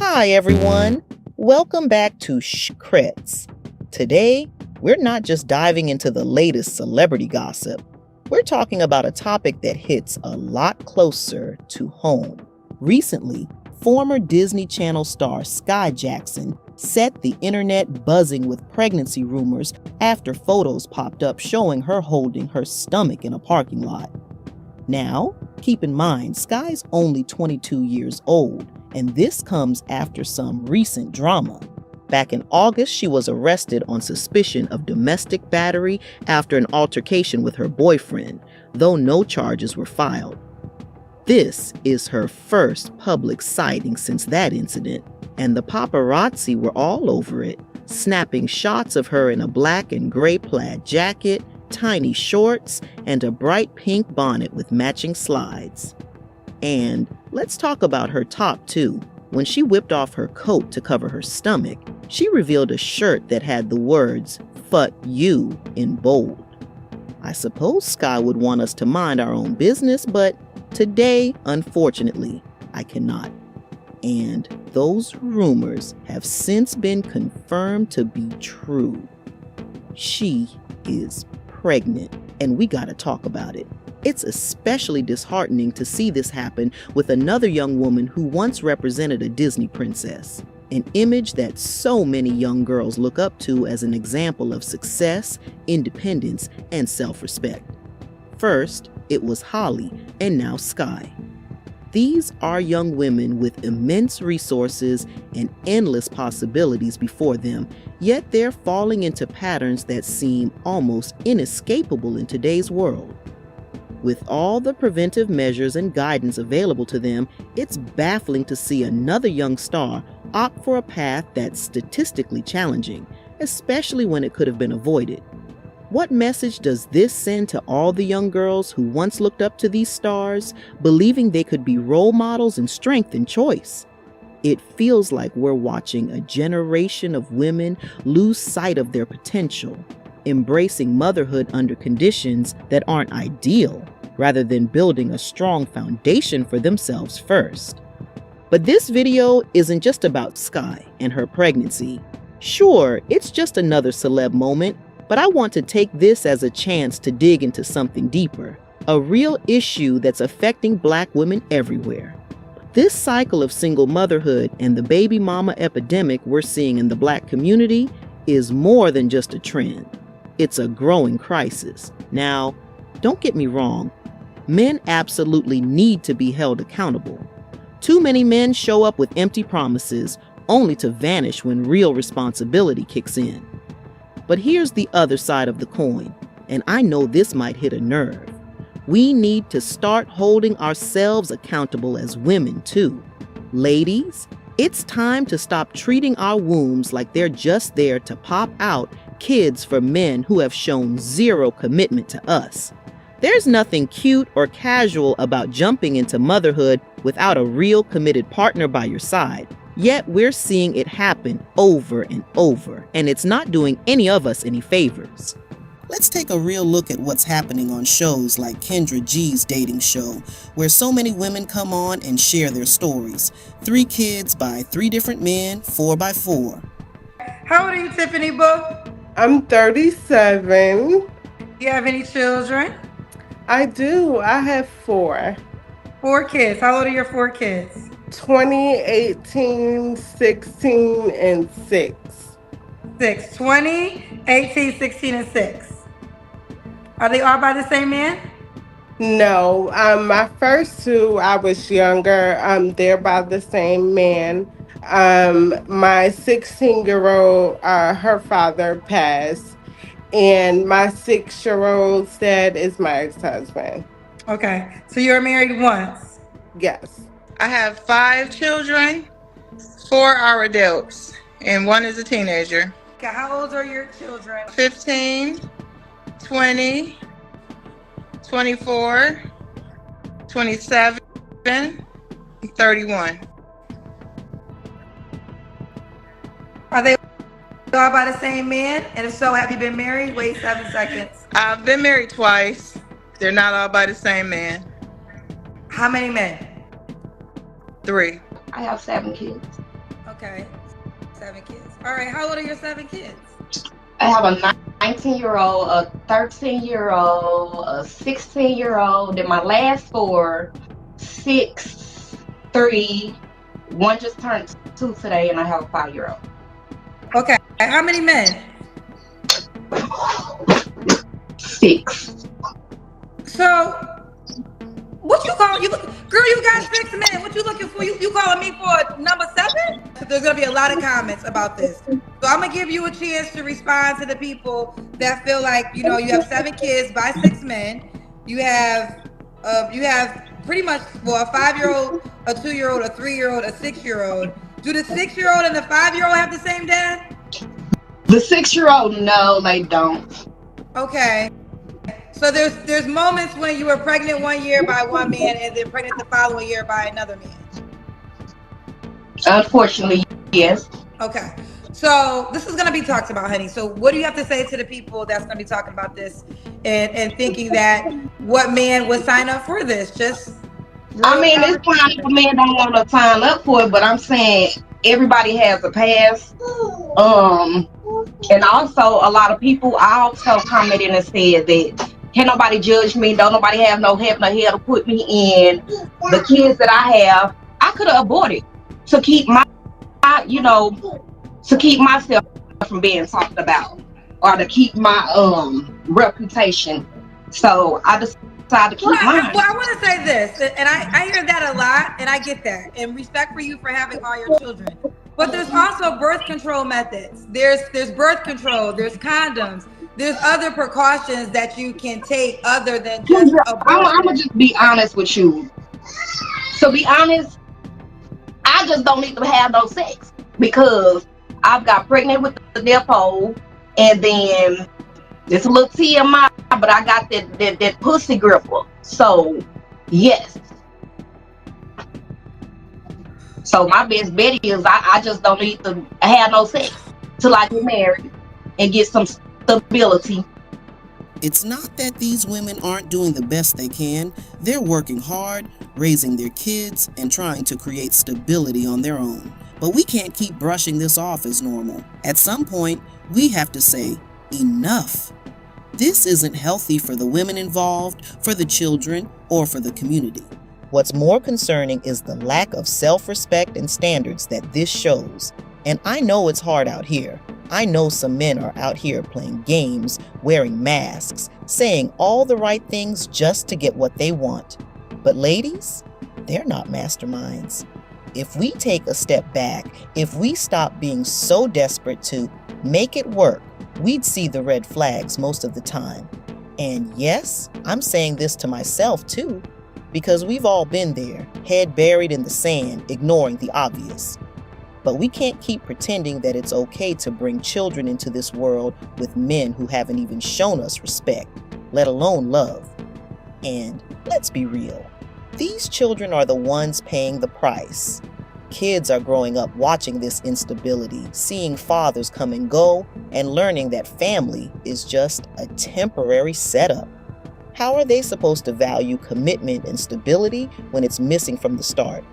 Hi, everyone. Welcome back to Shhhcrets. Today, we're not just diving into the latest celebrity gossip. We're talking about a topic that hits a lot closer to home. Recently, former Disney Channel star Skai Jackson set the internet buzzing with pregnancy rumors after photos popped up showing her holding her stomach in a parking lot. Now, keep in mind, Skai's only 22 years old, and this comes after some recent drama. Back in August, she was arrested on suspicion of domestic battery after an altercation with her boyfriend, though no charges were filed. This is her first public sighting since that incident, and the paparazzi were all over it, snapping shots of her in a black and gray plaid jacket, tiny shorts, and a bright pink bonnet with matching slides. And let's talk about her top too. When she whipped off her coat to cover her stomach, she revealed a shirt that had the words, "Fuck you," in bold. I suppose Skai would want us to mind our own business, but today, unfortunately, I cannot. And those rumors have since been confirmed to be true. She is pregnant, and we gotta talk about it. It's especially disheartening to see this happen with another young woman who once represented a Disney princess, an image that so many young girls look up to as an example of success, independence, and self-respect. First, it was Holly, and now Skai. These are young women with immense resources and endless possibilities before them, yet they're falling into patterns that seem almost inescapable in today's world. With all the preventive measures and guidance available to them, it's baffling to see another young star opt for a path that's statistically challenging, especially when it could have been avoided. What message does this send to all the young girls who once looked up to these stars, believing they could be role models in strength and choice? It feels like we're watching a generation of women lose sight of their potential, embracing motherhood under conditions that aren't ideal, rather than building a strong foundation for themselves first. But this video isn't just about Skai and her pregnancy. Sure, it's just another celeb moment, but I want to take this as a chance to dig into something deeper, a real issue that's affecting Black women everywhere. This cycle of single motherhood and the baby mama epidemic we're seeing in the Black community is more than just a trend. It's a growing crisis. Now, don't get me wrong, men absolutely need to be held accountable. Too many men show up with empty promises, only to vanish when real responsibility kicks in. But here's the other side of the coin, and I know this might hit a nerve. We need to start holding ourselves accountable as women too. Ladies, it's time to stop treating our wombs like they're just there to pop out kids for men who have shown zero commitment to us. There's nothing cute or casual about jumping into motherhood without a real committed partner by your side. Yet we're seeing it happen over and over, and it's not doing any of us any favors. Let's take a real look at what's happening on shows like Kendra G's dating show, where so many women come on and share their stories. 3 kids by 3 different men, 4 by 4. How old are you, Tiffany Boo? I'm 37. Do you have any children? I do. I have 4. 4 kids. How old are your 4 kids? 20, 18, 16, and 6. 6. 20, 18, 16, and 6. Are they all by the same man? No, my first 2, I was younger. They're by the same man. My 16-year-old, her father passed, and my 6-year-old's dad is my ex-husband. Okay, so you were married once. Yes. I have 5 children, 4 are adults, and 1 is a teenager. Okay, how old are your children? 15, 20, 24, 27, and 31. Are they all by the same man? And if so, have you been married? Wait 7 seconds. I've been married twice. They're not all by the same man. How many men? 3. I have 7 kids. Okay. 7 kids. All right. How old are your 7 kids? I have a 19-year-old, a 13-year-old, a 16-year-old, and my last 4, 6, 3. One just turned 2 today, and I have a 5-year-old. Okay. How many men? 6. So, what you call you? Girl, you got 6 men. What you looking for? You calling me for number 7? There's gonna be a lot of comments about this. So I'm gonna give you a chance to respond to the people that feel like, you know, you have 7 kids by 6 men. You have pretty much, well, a 5-year-old, a 2-year-old, a 3-year-old, a 6-year-old. Do the 6-year-old and the 5-year-old have the same dad? The 6-year-old, no, they don't. Okay. So there's moments when you were pregnant one year by one man and then pregnant the following year by another man. Unfortunately, yes. Okay. So this is going to be talked about, honey. So what do you have to say to the people that's going to be talking about this and thinking that what man would sign up for this? Just I mean, it's fine if a man don't want to sign up for it, but I'm saying everybody has a past. And also a lot of people also commented and said that can't nobody judge me, don't nobody have no heaven or hell to put me in. The kids that I have, I could have aborted to keep to keep myself from being talked about or to keep my reputation. So I decided to keep mine. Well, I want to say this, and I hear that a lot, and I get that, and respect for you for having all your children. But there's also birth control methods. There's birth control. There's condoms. There's other precautions that you can take other than just abortion. I'm gonna just be honest with you. To be honest, I just don't need to have no sex because I've got pregnant with the depot, and then it's a little TMI, but I got that pussy gripper. So yes. So my best bet is I just don't need to have no sex till I get married and get some stability. It's not that these women aren't doing the best they can. They're working hard, raising their kids, and trying to create stability on their own. But we can't keep brushing this off as normal. At some point, we have to say, enough. This isn't healthy for the women involved, for the children, or for the community. What's more concerning is the lack of self-respect and standards that this shows. And I know it's hard out here. I know some men are out here playing games, wearing masks, saying all the right things just to get what they want. But ladies, they're not masterminds. If we take a step back, if we stop being so desperate to make it work, we'd see the red flags most of the time. And yes, I'm saying this to myself too, because we've all been there, head buried in the sand, ignoring the obvious. But we can't keep pretending that it's okay to bring children into this world with men who haven't even shown us respect, let alone love. And let's be real, these children are the ones paying the price. Kids are growing up watching this instability, seeing fathers come and go, and learning that family is just a temporary setup. How are they supposed to value commitment and stability when it's missing from the start?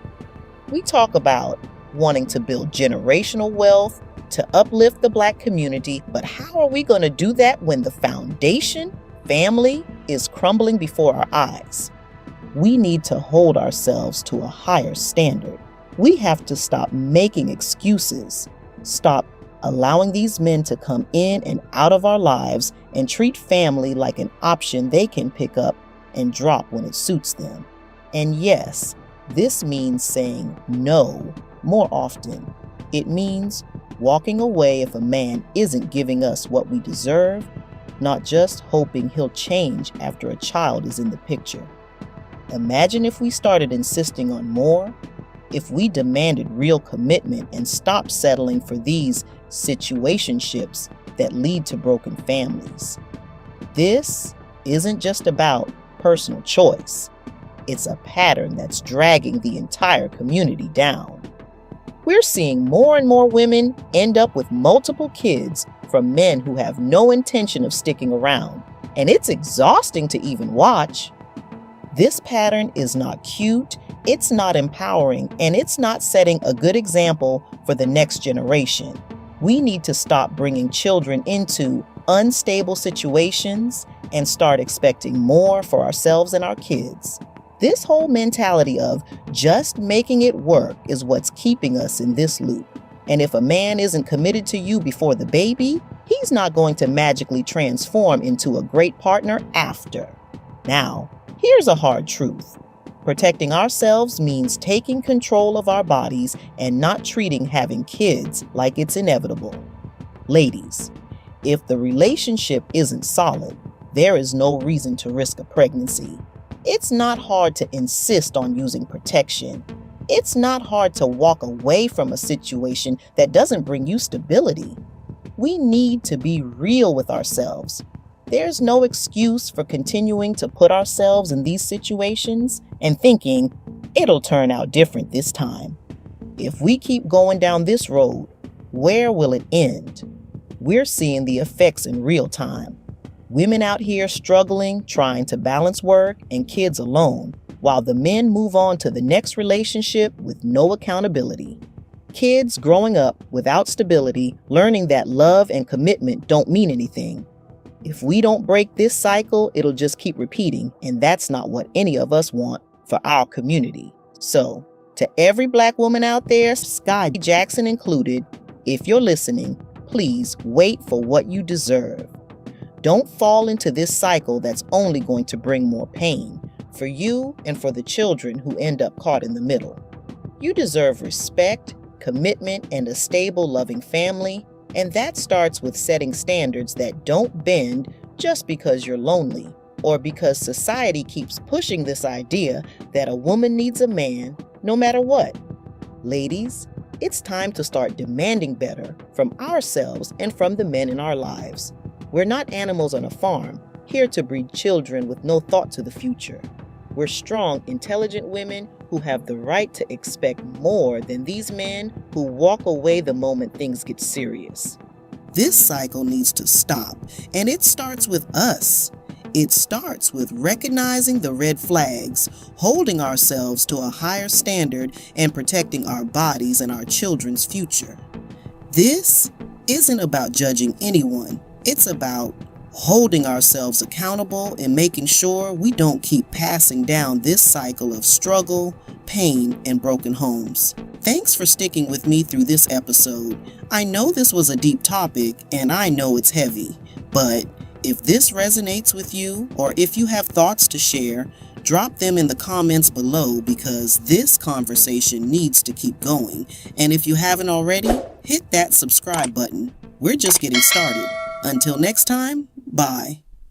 We talk about wanting to build generational wealth, to uplift the Black community, but how are we going to do that when the foundation, family, is crumbling before our eyes? We need to hold ourselves to a higher standard. We have to stop making excuses, stop allowing these men to come in and out of our lives and treat family like an option they can pick up and drop when it suits them. And yes, this means saying no more often. It means walking away if a man isn't giving us what we deserve, not just hoping he'll change after a child is in the picture. Imagine if we started insisting on more, if we demanded real commitment and stopped settling for these situationships that lead to broken families. This isn't just about personal choice. It's a pattern that's dragging the entire community down. We're seeing more and more women end up with multiple kids from men who have no intention of sticking around, and it's exhausting to even watch. This pattern is not cute, It's not empowering, and it's not setting a good example for the next generation. We need to stop bringing children into unstable situations and start expecting more for ourselves and our kids. This whole mentality of just making it work is what's keeping us in this loop. And if a man isn't committed to you before the baby, he's not going to magically transform into a great partner after. Now, here's a hard truth. Protecting ourselves means taking control of our bodies and not treating having kids like it's inevitable. Ladies, if the relationship isn't solid, there is no reason to risk a pregnancy. It's not hard to insist on using protection. It's not hard to walk away from a situation that doesn't bring you stability. We need to be real with ourselves. There's no excuse for continuing to put ourselves in these situations and thinking it'll turn out different this time. If we keep going down this road, where will it end? We're seeing the effects in real time. Women out here struggling, trying to balance work and kids alone, while the men move on to the next relationship with no accountability. Kids growing up without stability, learning that love and commitment don't mean anything. If we don't break this cycle, it'll just keep repeating, and that's not what any of us want for our community. So, to every Black woman out there, Skai Jackson included, if you're listening, please wait for what you deserve. Don't fall into this cycle that's only going to bring more pain for you and for the children who end up caught in the middle. You deserve respect, commitment, and a stable, loving family, and that starts with setting standards that don't bend just because you're lonely or because society keeps pushing this idea that a woman needs a man no matter what. Ladies, it's time to start demanding better from ourselves and from the men in our lives. We're not animals on a farm, here to breed children with no thought to the future. We're strong, intelligent women who have the right to expect more than these men who walk away the moment things get serious. This cycle needs to stop, and it starts with us. It starts with recognizing the red flags, holding ourselves to a higher standard, and protecting our bodies and our children's future. This isn't about judging anyone. It's about holding ourselves accountable and making sure we don't keep passing down this cycle of struggle, pain, and broken homes. Thanks for sticking with me through this episode. I know this was a deep topic, and I know it's heavy, but if this resonates with you, or if you have thoughts to share, drop them in the comments below because this conversation needs to keep going. And if you haven't already, hit that subscribe button. We're just getting started. Until next time, bye.